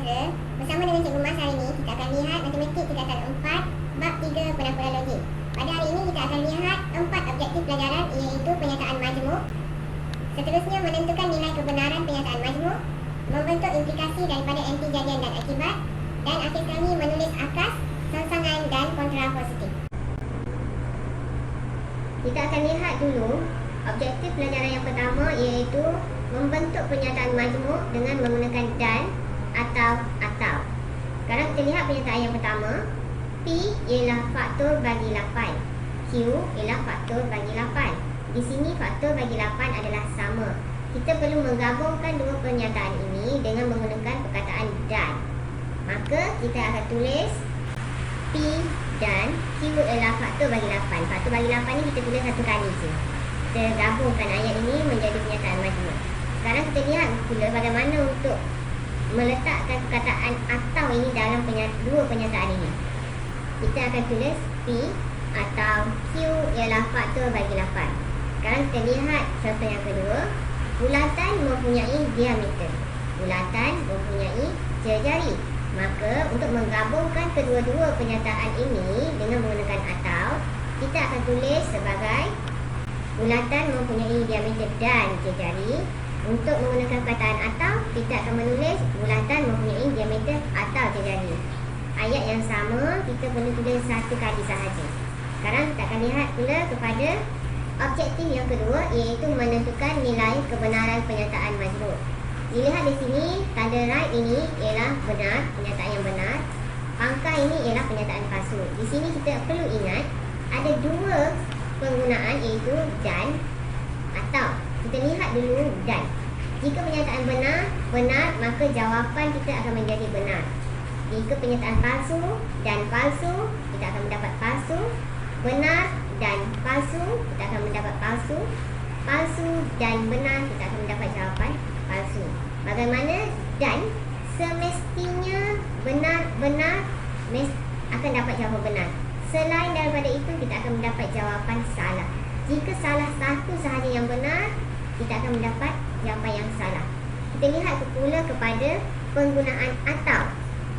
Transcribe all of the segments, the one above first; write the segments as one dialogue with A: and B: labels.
A: saudara. Bersama dengan Cikgu Mas hari ini, kita akan lihat matematik tingkatan 4 bab 3 penampilan logik. Pada hari ini kita akan lihat 4 objektif pelajaran, iaitu penyataan majmuk. Seterusnya menentukan nilai kebenaran penyataan majmuk, membentuk implikasi daripada anti jadian dan akibat, dan akhir kali menulis akas, sangsangan dan kontrapositif. Kita akan lihat dulu objektif pelajaran yang pertama, iaitu membentuk pernyataan majmuk dengan menggunakan dan atau. Sekarang kita lihat pernyataan yang pertama. P ialah faktor bagi 8. Q ialah faktor bagi 8. Di sini faktor bagi 8 adalah sama. Kita perlu menggabungkan dua pernyataan ini dengan menggunakan perkataan dan. Maka kita akan tulis P dan Q ialah faktor bagi 8. Faktor bagi 8 ni kita tulis satu kali je. Kita gabungkan ayat ini menjadi pernyataan majmuk. Sekarang kita lihat pula bagaimana untuk meletakkan perkataan atau ini dalam dua pernyataan ini. Kita akan tulis P atau Q ialah faktor bagi 8. Sekarang kita lihat contoh yang kedua. Bulatan mempunyai diameter. Bulatan mempunyai jari. Maka untuk menggabungkan kedua-dua pernyataan ini dengan menggunakan atau, kita akan tulis sebagai bulatan mempunyai diameter dan jari. Untuk menggunakan perkataan atau, kita akan menulis bulatan mempunyai diameter atau jari. Ayat yang sama kita perlu tulis satu kali sahaja. Sekarang kita akan lihat pula kepada objektif yang kedua, iaitu menentukan nilai kebenaran pernyataan majmuk. Dilihat di sini, tanda right ini ialah benar, pernyataan yang benar. Pangkal ini ialah pernyataan palsu. Di sini kita perlu ingat ada dua penggunaan, iaitu dan atau. Kita lihat dulu dan. Jika pernyataan benar, maka jawapan kita akan menjadi benar. Jika pernyataan palsu dan palsu, kita akan mendapat palsu. Benar dan palsu, kita akan mendapat palsu. Palsu dan benar, kita akan mendapat jawapan palsu. Bagaimana dan? Semestinya benar akan dapat jawapan benar. Selain daripada itu, kita akan mendapat jawapan salah. Jika salah satu sahaja yang benar, kita akan mendapat jawapan yang salah. Kita lihat pula kepada penggunaan atau.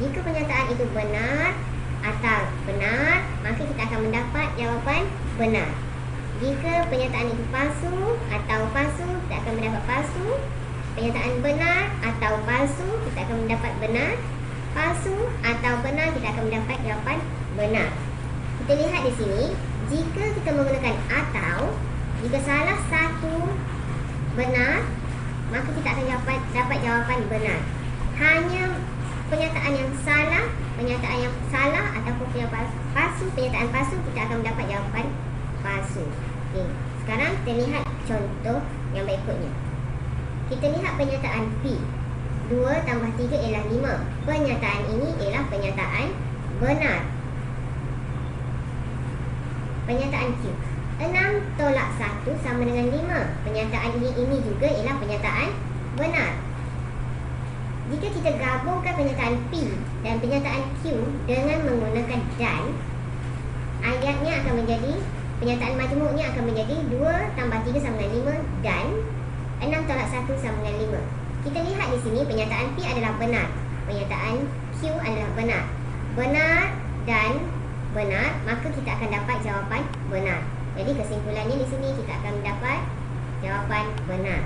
A: Jika pernyataan itu benar atau benar, maka kita akan mendapat jawapan benar. Jika pernyataan itu palsu atau palsu, kita akan mendapat palsu. Pernyataan benar atau palsu, kita akan mendapat benar. Palsu atau benar, kita akan mendapat jawapan benar. Kita lihat di sini, jika kita menggunakan atau, jika salah satu benar, maka kita akan dapat jawapan benar. Hanya pernyataan yang salah ataupun pernyataan palsu, kita akan mendapat jawapan palsu. Okay. Sekarang kita lihat contoh yang berikutnya. Kita lihat pernyataan P. 2 tambah 3 ialah 5. Pernyataan ini ialah pernyataan benar. Pernyataan Q. 6 tolak 1 sama dengan 5. Pernyataan ini juga ialah pernyataan benar. Jika kita gabungkan pernyataan P dan pernyataan Q dengan menggunakan dan, ayatnya akan menjadi, pernyataan majmuknya akan menjadi 2 tambah 3 sama dengan 5 dan 6 tolak 1 sama dengan 5. Kita lihat di sini pernyataan P adalah benar. Pernyataan Q adalah benar. Benar dan benar, maka kita akan dapat jawapan benar. Jadi kesimpulannya di sini kita akan mendapat jawapan benar.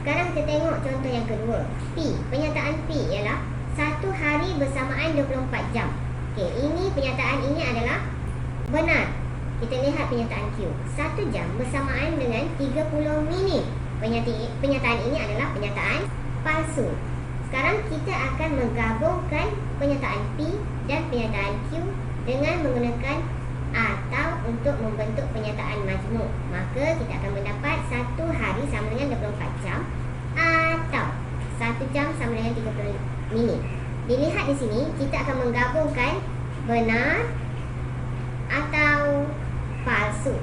A: Sekarang kita tengok contoh yang kedua. P. Pernyataan P ialah 1 hari bersamaan 24 jam. Okey, ini pernyataan ini adalah benar. Kita lihat pernyataan Q. 1 jam bersamaan dengan 30 minit. Pernyataan ini adalah pernyataan palsu. Sekarang kita akan menggabungkan pernyataan P dan pernyataan Q dengan menggunakan atau untuk membentuk pernyataan majmuk. Maka kita akan mendapat 1 hari sama dengan 24 jam atau 1 jam sama dengan 30 minit. Dilihat di sini, kita akan menggabungkan benar atau palsu.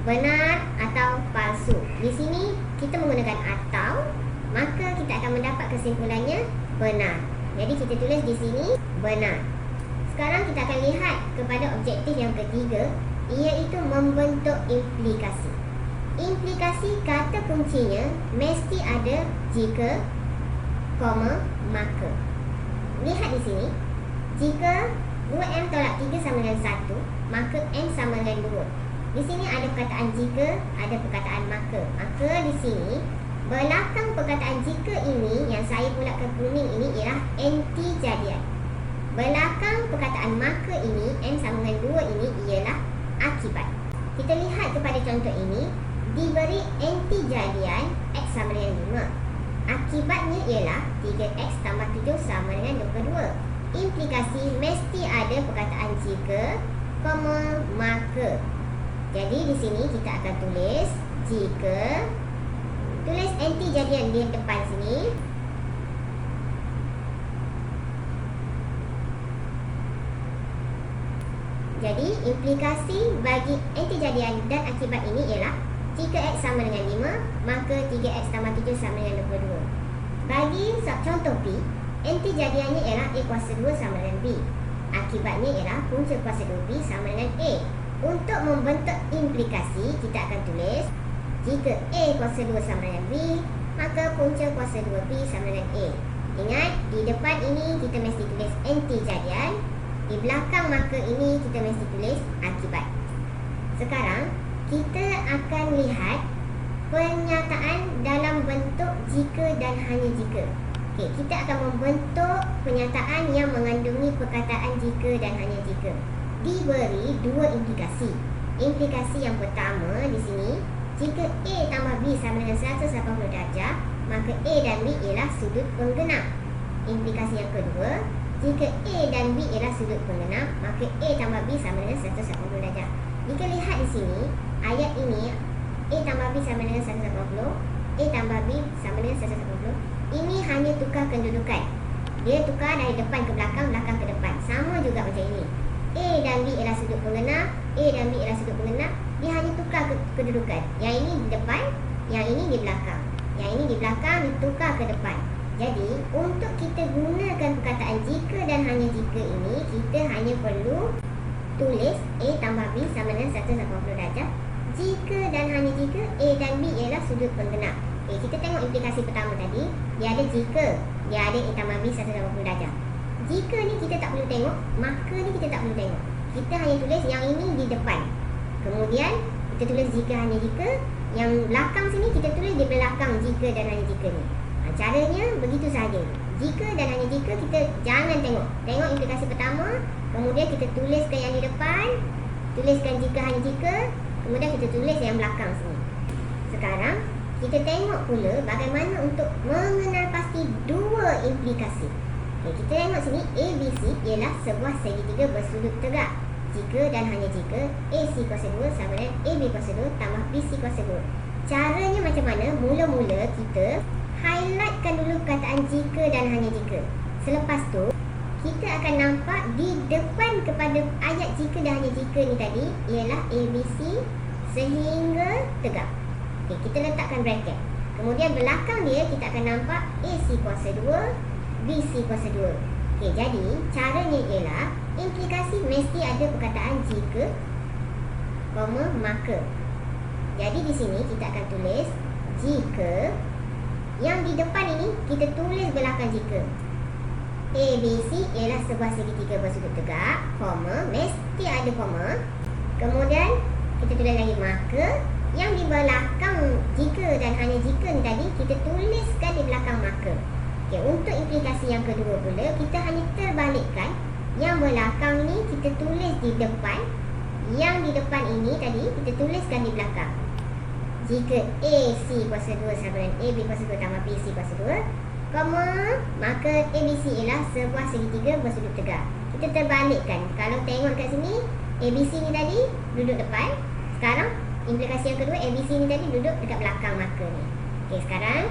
A: Benar atau palsu. Di sini kita menggunakan atau, maka kita akan mendapat kesimpulannya benar. Jadi kita tulis di sini benar. Sekarang kita akan lihat kepada objektif yang ketiga, iaitu membentuk implikasi. Implikasi kata kuncinya mesti ada jika maka. Lihat di sini, jika 2M tolak 3 sama dengan 1, maka M sama dengan 2. Di sini ada perkataan jika, ada perkataan maka. Maka di sini, belakang perkataan jika ini yang saya bulatkan kuning ini ialah anti jadian. Belakang perkataan maka ini, M sama dengan 2 ini ialah akibat. Kita lihat kepada contoh ini, diberi anti jadian X sama dengan 5. Akibatnya ialah 3X tambah 7 sama dengan 22. Implikasi mesti ada perkataan jika, maka. Jadi di sini kita akan tulis jika, tulis anti jadian di depan sini. Jadi implikasi bagi anti jadian dan akibat ini ialah jika X sama dengan 5, maka 3X tambah 7 sama dengan 22. Bagi contoh P, anti jadiannya ialah A kuasa 2 sama dengan B. Akibatnya ialah punca kuasa 2B sama dengan A. Untuk membentuk implikasi, kita akan tulis jika A kuasa 2 sama dengan B, maka punca kuasa 2B sama dengan A. Ingat, di depan ini kita mesti tulis anti jadian, di belakang maka ini kita mesti tulis akibat. Sekarang, kita akan lihat pernyataan dalam bentuk jika dan hanya jika. Okey, kita akan membentuk pernyataan yang mengandungi perkataan jika dan hanya jika. Diberi dua implikasi. Implikasi yang pertama di sini, jika A tambah B sama dengan 180 darjah, maka A dan B ialah sudut penggenap. Implikasi yang kedua, jika A dan B ialah sudut penggenap, maka A tambah B sama dengan 180 darjah. Jika lihat di sini, ayat ini A tambah B sama dengan 180, A tambah B sama dengan 180. Ini hanya tukar kedudukan. Dia tukar dari depan ke belakang, belakang ke depan. Sama juga macam ini. A dan B ialah sudut penggenap, A dan B ialah sudut penggenap. Dia hanya tukar kedudukan. Yang ini di depan, yang ini di belakang. Yang ini di belakang ditukar ke depan. Jadi, untuk kita gunakan perkataan jika dan hanya jika ini, kita hanya perlu tulis A tambah B sama dengan 180 darjah. Jika dan hanya jika A dan B ialah sudut penggenap. Kita tengok implikasi pertama tadi. Dia ada jika, dia ada A tambah B 180 darjah. Jika ni kita tak perlu tengok, maka ni kita tak perlu tengok. Kita hanya tulis yang ini di depan. Kemudian kita tulis jika hanya jika. Yang belakang sini kita tulis di belakang jika dan hanya jika ni. Caranya begitu sahaja. Jika dan hanya jika kita jangan tengok. Tengok implikasi pertama, kemudian kita tuliskan yang di depan, tuliskan jika hanya jika, kemudian kita tulis yang belakang sini. Sekarang kita tengok pula bagaimana untuk mengenal pasti dua implikasi. Kita tengok sini, ABC ialah sebuah segitiga bersudut tegak. Jika dan hanya jika AC kuasa 2 sama dengan AB kuasa 2 tambah BC kuasa 2. Caranya macam mana? Mula-mula kita highlightkan dulu perkataan jika dan hanya jika. Selepas tu, kita akan nampak di depan kepada ayat jika dan hanya jika ni tadi ialah ABC sehingga tegak. Kita letakkan bracket. Kemudian belakang dia kita akan nampak AC kuasa 2, BC kuasa 2. Jadi caranya ialah implikasi mesti ada perkataan jika, maka. Jadi di sini kita akan tulis jika. Yang di depan ini kita tulis belakang jika. ABC ialah sebuah segitiga bersudut tegak, mesti ada koma. Kemudian kita tulis lagi maka. Yang di belakang jika dan hanya jika ni tadi kita tuliskan di belakang maka. Untuk implikasi yang kedua pula kita hanya terbalikkan. Yang belakang ni kita tulis di depan. Yang di depan ini tadi kita tuliskan di belakang. Jika AC kuasa 2 sama dengan AB kuasa 2 tambah BC kuasa 2, maka ABC ialah sebuah segitiga bersudut tegak. Kita terbalikkan. Kalau tengok kat sini, ABC ni tadi duduk depan. Sekarang implikasi yang kedua, ABC ni tadi duduk dekat belakang maka ni. Sekarang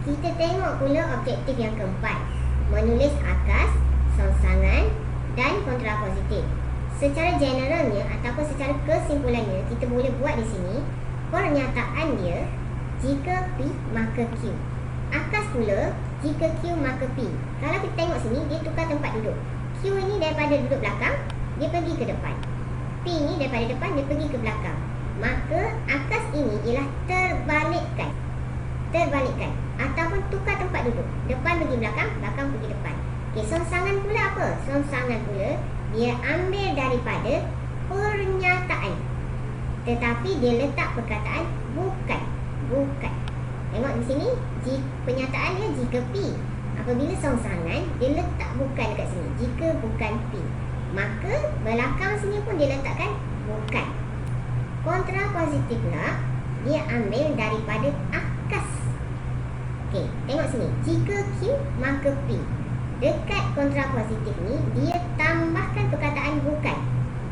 A: kita tengok pula objektif yang keempat. Menulis akas, songsangan dan kontrapositif. Secara generalnya ataupun secara kesimpulannya, kita boleh buat di sini pernyataan dia jika P maka Q. Akas pula jika Q maka P. Kalau kita tengok sini, dia tukar tempat duduk. Q ini daripada duduk belakang, dia pergi ke depan. P ni daripada depan, dia pergi ke belakang. Maka akas ini ialah terbalikkan ataupun tukar tempat duduk. Depan pergi belakang, belakang pergi depan. Okey, songsangan pula apa? Songsangan pula dia ambil daripada pernyataan, tetapi dia letak perkataan bukan. Bukan. Tengok di sini, pernyataan dia jika P. Apabila songsangan, dia letak bukan dekat sini. Jika bukan P, maka belakang sini pun dia letakkan bukan. Kontrapositif pula, dia ambil daripada akas. Okey, tengok sini. Jika Q, maka P. Dekat kontrapositif ni, dia tambahkan perkataan bukan.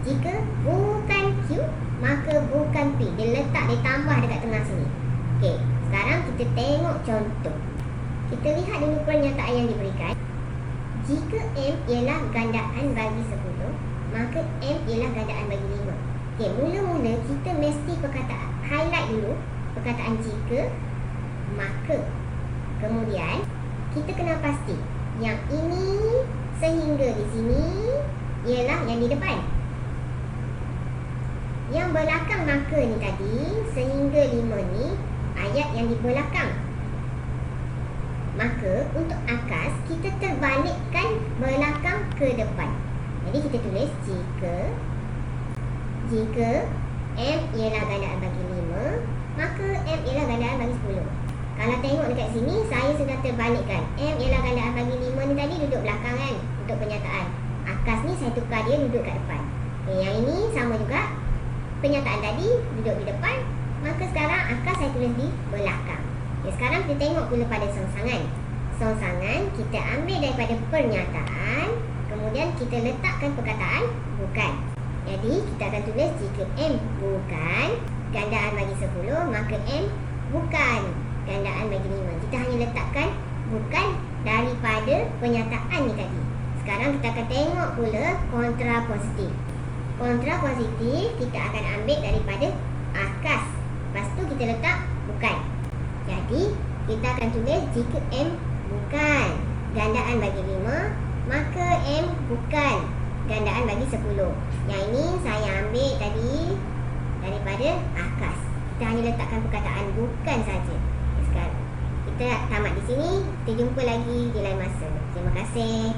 A: Jika bukan Q, maka bukan P. Dia letak, dia tambah dekat tengah sini. Okey, sekarang kita tengok contoh. Kita lihat dulu pernyataan yang diberikan. Jika M ialah gandaan bagi 10, maka M ialah gandaan bagi 5. Okey, mula-mula kita mesti perkataan, highlight dulu perkataan jika, maka. Kemudian, kita kena pasti yang ini sehingga di sini ialah yang di depan. Yang belakang maka ni tadi, sehingga 5 ni ayat yang di belakang. Maka untuk akas, kita terbalikkan belakang ke depan. Jadi kita tulis jika M ialah gandaan bagi 5, maka M ialah gandaan bagi 10. Kalau tengok dekat sini, saya sudah terbalikkan. M ialah gandaan bagi 5 ni tadi duduk belakang kan, untuk pernyataan. Akas ni saya tukar dia duduk kat depan. Okay, yang ini sama juga. Pernyataan tadi duduk di depan, maka sekarang akas saya tulis di belakang. Okay, sekarang kita tengok pula pada songsangan. Songsangan kita ambil daripada pernyataan, kemudian kita letakkan perkataan bukan. Jadi kita akan tulis jika M bukan gandaan bagi 10, maka M bukan gandaan bagi 5. Kita hanya letakkan bukan daripada pernyataan ni tadi. Sekarang kita akan tengok pula kontrapositif. Kontrapositif kita akan ambil daripada akas. Lepas tu kita letak bukan. Jadi kita akan tulis jika M bukan gandaan bagi 5, maka M bukan gandaan bagi 10. Yang ini saya ambil tadi daripada akas. Kita hanya letakkan perkataan bukan saja. Sekarang kita tamat di sini. Kita jumpa lagi di lain masa. Terima kasih.